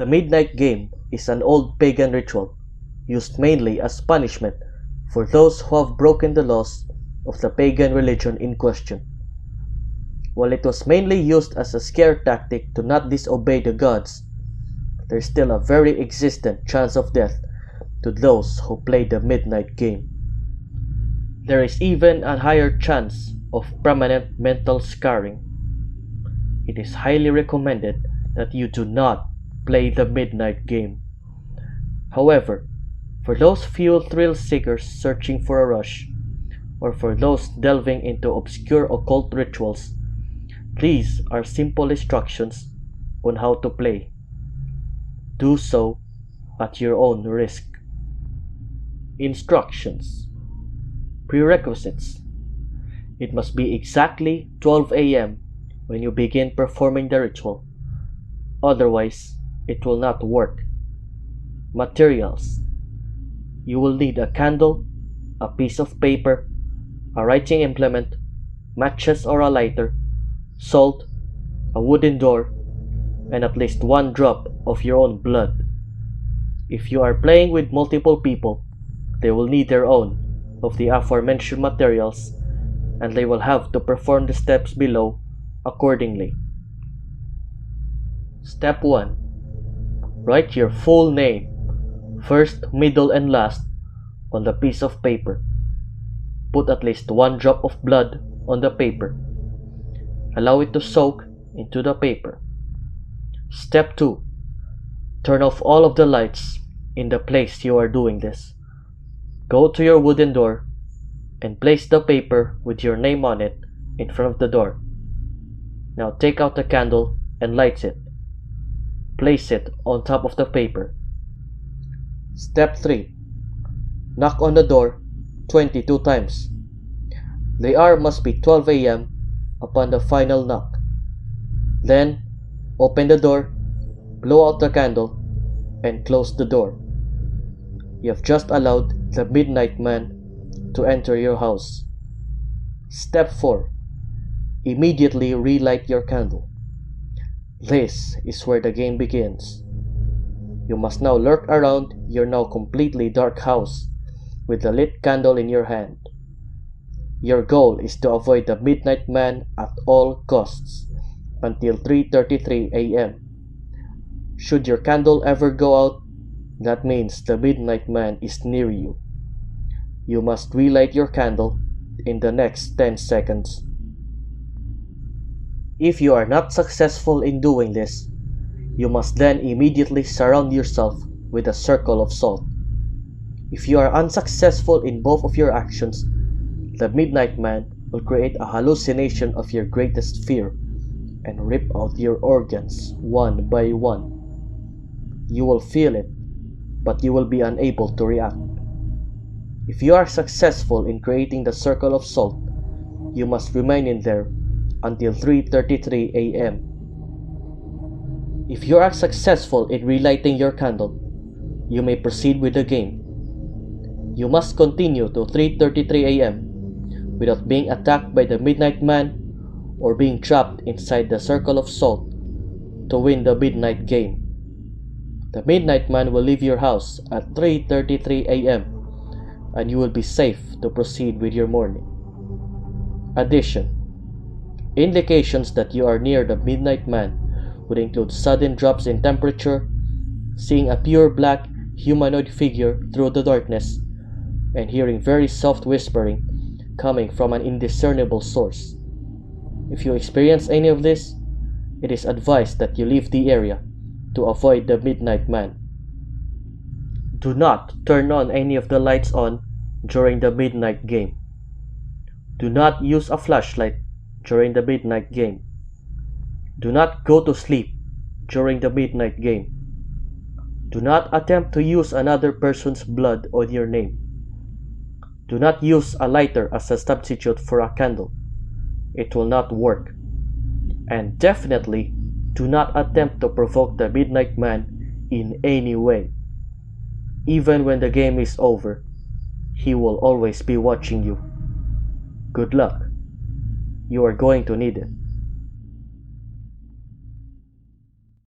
The midnight game is an old pagan ritual used mainly as punishment for those who have broken the laws of the pagan religion in question. While it was mainly used as a scare tactic to not disobey the gods, there is still a very existent chance of death to those who play the midnight game. There is even a higher chance of permanent mental scarring. It is highly recommended that you do not play the midnight game. However, for those few thrill seekers searching for a rush, or for those delving into obscure occult rituals, these are simple instructions on how to play. Do so at your own risk. Instructions. Prerequisites. It must be exactly 12 a.m. when you begin performing the ritual. Otherwise, it will not work. Materials. You will need a candle, a piece of paper, a writing implement, matches or a lighter, salt, a wooden door, and at least one drop of your own blood. If you are playing with multiple people, they will need their own of the aforementioned materials, and they will have to perform the steps below accordingly. Step 1. Write your full name, first, middle, and last, on the piece of paper. Put at least one drop of blood on the paper. Allow it to soak into the paper. Step 2. Turn off all of the lights in the place you are doing this. Go to your wooden door and place the paper with your name on it in front of the door. Now take out the candle and light it. Place it on top of the paper. Step 3. Knock on the door 22 times. The hour must be 12 a.m. upon the final knock. Then, open the door, blow out the candle, and close the door. You have just allowed the midnight man to enter your house. Step 4. Immediately relight your candle. This is where the game begins. You must now lurk around your now completely dark house with the lit candle in your hand. Your goal is to avoid the midnight man at all costs until 3:33 a.m. Should your candle ever go out, that means the midnight man is near you. You must relight your candle in the next 10 seconds. If you are not successful in doing this, you must then immediately surround yourself with a circle of salt. If you are unsuccessful in both of your actions, the midnight man will create a hallucination of your greatest fear and rip out your organs one by one. You will feel it, but you will be unable to react. If you are successful in creating the circle of salt, you must remain in there until 3:33 a.m. If you are successful in relighting your candle, you may proceed with the game. You must continue to 3:33 a.m. without being attacked by the midnight man or being trapped inside the circle of salt to win the midnight game. The midnight man will leave your house at 3:33 a.m. and you will be safe to proceed with your morning. Addition. Indications that you are near the midnight man would include sudden drops in temperature, seeing a pure black humanoid figure through the darkness, and hearing very soft whispering coming from an indiscernible source. If you experience any of this, it is advised that you leave the area to avoid the midnight man. Do not turn on any of the lights on during the midnight game. Do not use a flashlight during the midnight game. Do not go to sleep during the midnight game. Do not attempt to use another person's blood on your name. Do not use a lighter as a substitute for a candle. It will not work. And definitely do not attempt to provoke the midnight man in any way. Even when the game is over, he will always be watching you. Good luck. You are going to need it.